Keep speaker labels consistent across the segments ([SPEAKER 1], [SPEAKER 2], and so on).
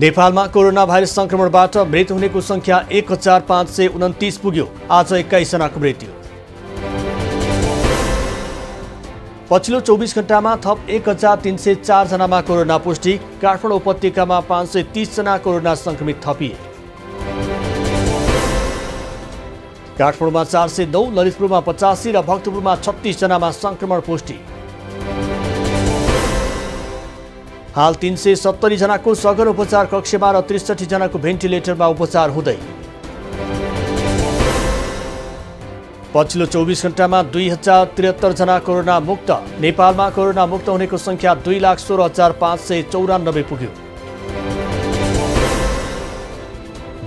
[SPEAKER 1] नेपालमा corona virus संक्रमणबाट मृत्यु हुनेको संख्या 1529 पुग्यो। आज 21 जनाको मृत्यु। पछिल्लो 24 घण्टामा थप 1304 जनामा कोरोना पुष्टि। काठमाडौँ उपत्यकामा 530 जना कोरोना संक्रमित थपिए। काठमाडौँमा 409, ललितपुरमा 85 र भक्तपुरमा 36 जनामा संक्रमण पुष्टि। हाल 370 जनाको सघन उपचार कक्षमा र 63 जनाको भेन्टिलेटरमा उपचार हुँदै। पछिल्लो 24 घण्टामा 2073 जना कोरोना मुक्त। नेपालमा कोरोना मुक्त हुनेको संख्या 2,16,594 पुग्यो।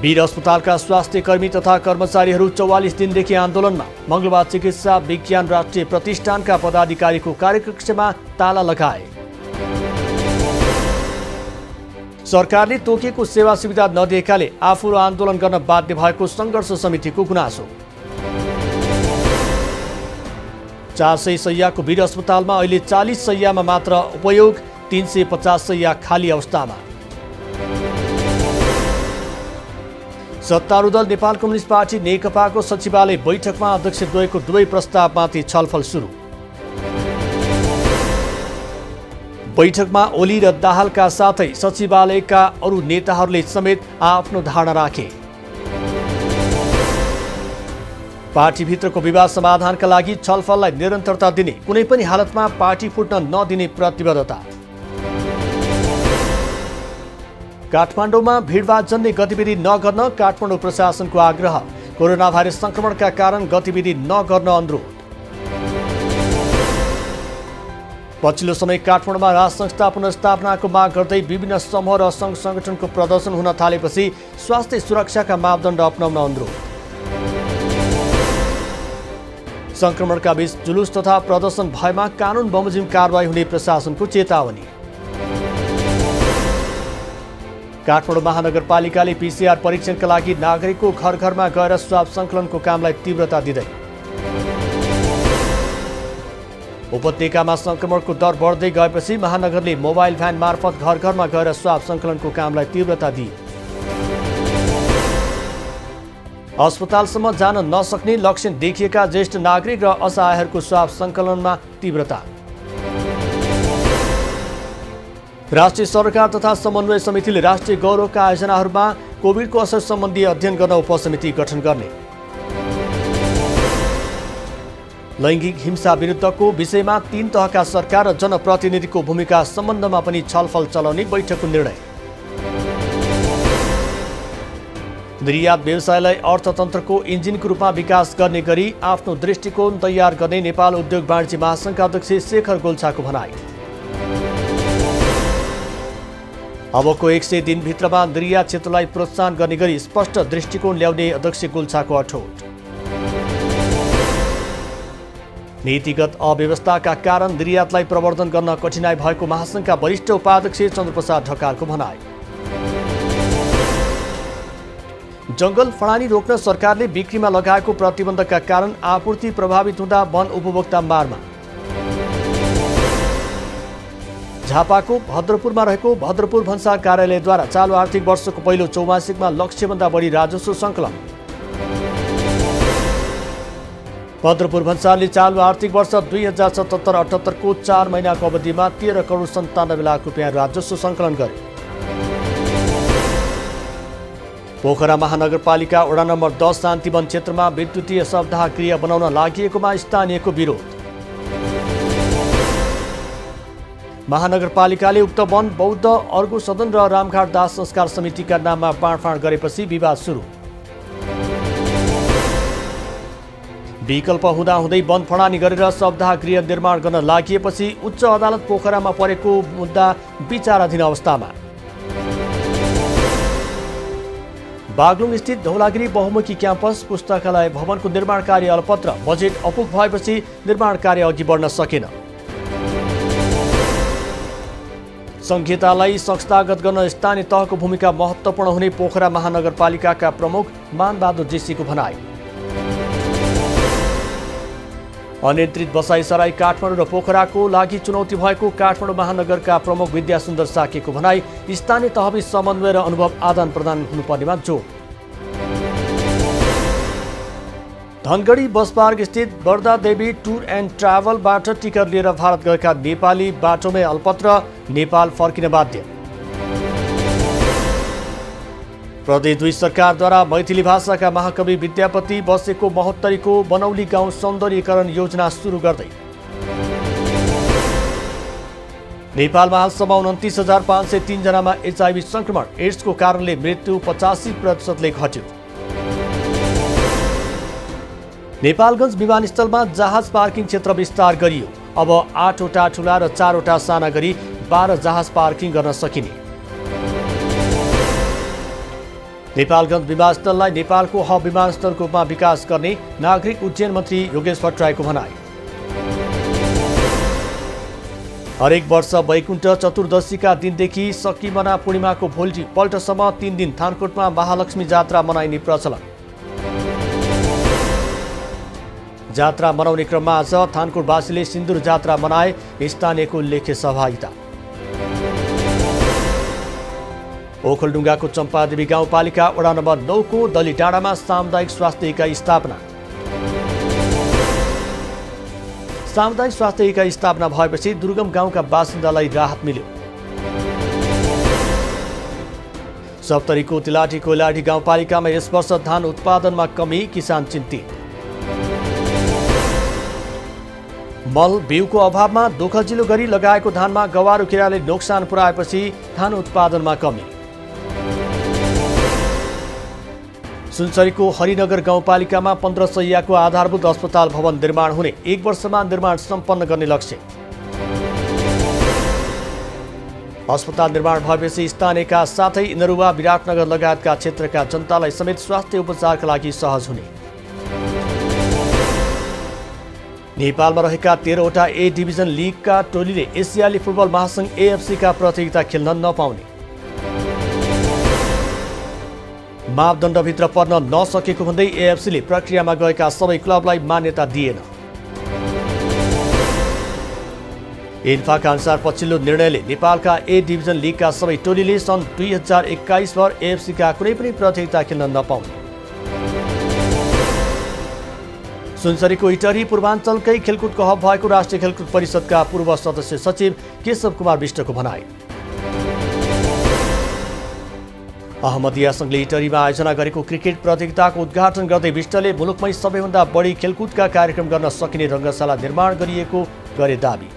[SPEAKER 1] वीर अस्पतालका स्वास्थ्य कर्मी तथा कर्मचारीहरू 44 दिनदेखि आन्दोलनमा। मंगलबार चिकित्सा विज्ञान राष्ट्रिय प्रतिष्ठानका पदाधिकारीको कार्यकक्षमा ताला लगाए। सरकारले तोकेको सेवा सुविधा नदिएकाले आफू आन्दोलन गर्न बाध्य भएको संघर्ष समितिको गुनासो। 400 शैय्याको वीर अस्पतालमा अहिले 40 शैय्यामा मात्र उपयोग, 350 शैय्या खाली अवस्थामा। सत्तारूढ दल नेपाल कम्युनिस्ट पार्टी नेकपाको सचिवालय बैठकमा अध्यक्षद्वयको दुवै प्रस्तावमाथि छलफल सुरु। बैठकमा ओली र दाहालका साथै सचिवालयका अरू नेताहरूले समेत आफ्नो धारणा राखे। पार्टीभित्रको विवाद समाधानका लागि छलफललाई निरन्तरता दिने, कुनै पनि हालतमा पार्टी फुट्न नदिने प्रतिबद्धता। काठमाडौँमा भिडभाड जन्ने गतिविधि नगर्न काठमाडौँ प्रशासनको आग्रह। कोरोना भाइरस संक्रमणका कारण गतिविधि नगर्न अनुरोध। पछिल्लो समय काठमाडौँमा राज संस्था पुनर्स्थापनाको माग गर्दै विभिन्न समूह र सङ्घ संगठनको प्रदर्शन हुन थालेपछि स्वास्थ्य सुरक्षाका मापदण्ड अपनाउन अनुरोध। संक्रमणका बीच जुलुस तथा प्रदर्शन भएमा कानुन बमोजिम कारबाही हुने प्रशासनको चेतावनी। काठमाडौँ महानगरपालिकाले पीसीआर परीक्षणका लागि नागरिकको घर घरमा गएर स्वाब सङ्कलनको कामलाई तीव्रता दिँदै। उपत्यकामा संक्रमणको दर बढ्दै गएपछि महानगरले मोबाइल भ्यान मार्फत घर घरमा गएर स्वाब सङ्कलनको कामलाई तीव्रता दिए। अस्पतालसम्म जान नसक्ने लक्षण देखिएका ज्येष्ठ नागरिक र असहायहरूको स्वाब सङ्कलनमा तीव्रता। राष्ट्रिय सरकार तथा समन्वय समितिले राष्ट्रिय गौरवका आयोजनाहरूमा कोभिडको असर सम्बन्धी अध्ययन गर्न उपसमिति गठन गर्ने। लैङ्गिक हिंसा विरुद्धको विषयमा 3 तहका सरकार र जनप्रतिनिधिको भूमिका सम्बन्धमा पनि छलफल चलाउने बैठकको निर्णय। निर्यात व्यवसायलाई अर्थतन्त्रको इन्जिनको रूपमा विकास गर्ने गरी आफ्नो दृष्टिकोण तयार गर्ने नेपाल उद्योग वाणिज्य महासङ्घका अध्यक्ष शेखर गोल्छाको भनाई। अबको 100 दिनभित्रमा निर्यात क्षेत्रलाई प्रोत्साहन गर्ने गरी स्पष्ट दृष्टिकोण ल्याउने अध्यक्ष गोल्छाको अठोट। नीतिगत अव्यवस्थाका कारण निर्यातलाई प्रवर्धन गर्न कठिनाई भएको महासङ्घका वरिष्ठ उपाध्यक्ष चन्द्रप्रसाद ढकालको भनाई। जंगल फडानी रोक्न सरकारले बिक्रीमा लगाएको प्रतिबन्धका कारण आपूर्ति प्रभावित हुँदा वन उपभोक्ता मारमा। झापाको भद्रपुरमा रहेको भद्रपुर भन्सार कार्यालयद्वारा चालु आर्थिक वर्षको पहिलो चौमासिकमा लक्ष्यभन्दा बढी राजस्व सङ्कलन। भद्रपुर भन्सारले चालु आर्थिक वर्ष 2077-78 को 4 महिनाको अवधिमा 13 करोड 97 लाख रुपियाँ राजस्व सङ्कलन गरे। पोखरा महानगरपालिका वडा नम्बर 10 शान्तिवन क्षेत्रमा विद्युतीय सप्ताह गृह बनाउन लागिएकोमा स्थानीयको विरोध। महानगरपालिकाले उक्त वन बौद्ध अर्गो सदन र रामघाट दास संस्कार समितिका नाममा बाँडफाँड गरेपछि विवाद सुरु। विकल्प हुँदाहुँदै वन फडानी गरेर सप्ताह गृह निर्माण गर्न लागिएपछि उच्च अदालत पोखरामा परेको मुद्दा विचाराधीन अवस्थामा। बागलुङ स्थित धौलागिरी बहुमुखी क्याम्पस पुस्तकालय भवनको निर्माण कार्य अलपत्र। बजेट अपुग भएपछि निर्माण कार्य अघि बढ्न सकेन। संहितालाई संस्थागत गर्न स्थानीय तहको भूमिका महत्त्वपूर्ण हुने पोखरा महानगरपालिकाका प्रमुख मानबहादुर जेसीको भनाई। अनियन्त्रित बसाइसराई काठमाडौँ र पोखराको लागि चुनौती भएको काठमाडौँ महानगरका प्रमुख विद्यासुन्दर साकेको भनाई। स्थानीय तहबीच समन्वय र अनुभव आदान प्रदान हुनुपर्नेमा जोड। धनगढी बस पार्क स्थित वरदा देवी टुर एन्ड ट्राभलबाट टिकट लिएर भारत गएका नेपाली बाटोमै अल्पत्र, नेपाल फर्किन बाध्य। प्रदेश 2 सरकारद्वारा मैथिली भाषाका महाकवि विद्यापति बसेको महोत्तरीको बनौली गाउँ सौन्दर्यीकरण योजना सुरु गर्दै। नेपालमा हालसम्म 29,503 जनामा HIV संक्रमण, एड्सको कारणले मृत्यु 85%ले घट्यो। नेपालगञ्ज विमानस्थलमा जहाज पार्किङ क्षेत्र विस्तार गरियो। अब 8वटा ठुला र 4वटा साना गरी 12 जहाज पार्किङ गर्न सकिने। नेपालगञ्ज विमानस्थललाई नेपालको हब विमानस्थलको रूपमा विकास गर्ने नागरिक उड्डयन मन्त्री योगेश भट्टराईको भनाई। हरेक वर्ष वैकुण्ठ चतुर्दशीका दिनदेखि सकिमना पूर्णिमाको भोलिपल्टसम्म 3 दिन थानकोटमा महालक्ष्मी जात्रा मनाइने प्रचलन। जात्रा मनाउने क्रममा आज थानकोटवासीले सिन्दुर जात्रा मनाए। स्थानीयको उल्लेख्य सहभागिता। ओखलढुङ्गाको चम्पादेवी गाउँपालिका वडा नम्बर 9 को दली डाँडामा सामुदायिक स्वास्थ्य इकाइ स्थापना। सामुदायिक स्वास्थ्य इकाइ स्थापना भएपछि दुर्गम गाउँका बासिन्दालाई राहत मिल्यो। सप्तरीको तिलाठी कोइलाठी गाउँपालिकामा यस वर्ष धान उत्पादनमा कमी, किसान चिन्तित। मल बिउको अभावमा दोखजिलो गरी लगाएको धानमा गवारो किराले नोक्सान पुर्याएपछि धान उत्पादनमा कमी। सुनसरीको हरिनगर गाउँपालिकामा 15 शैय्याको आधारभूत अस्पताल भवन निर्माण हुने, 1 वर्षमा निर्माण सम्पन्न गर्ने लक्ष्य। अस्पताल निर्माण भएपछि स्थानीयका साथै नरुवा, विराटनगर लगायतका क्षेत्रका जनतालाई समेत स्वास्थ्य उपचारका लागि सहज हुने। नेपालमा रहेका 13वटा ए डिभिजन लिगका टोलीले एसियाली फुटबल महासंघ AFC का प्रतियोगिता खेल्न नपाउने। मापदण्डभित्र पर्न नसकेको भन्दै AFCले प्रक्रियामा गएका सबै क्लबलाई मान्यता दिएन। इन्फाका अनुसार पछिल्लो निर्णयले नेपालका ए डिभिजन लिगका सबै टोलीले सन् 2021 भर AFC का कुनै पनि प्रतियोगिता खेल्न नपाउने। सुनसरीको इटरी पूर्वाञ्चलकै खेलकुदको हब भएको राष्ट्रिय खेलकुद परिषदका पूर्व सदस्य सचिव केशव कुमार विष्टको भनाई। अहमदिया संघले इटरीमा आयोजना गरेको क्रिकेट प्रतियोगिताको उद्घाटन गर्दै विष्टले मुलुकमै सबैभन्दा बढी खेलकुदका कार्यक्रम गर्न सकिने रङ्गशाला निर्माण गरिएको गरे दाबी।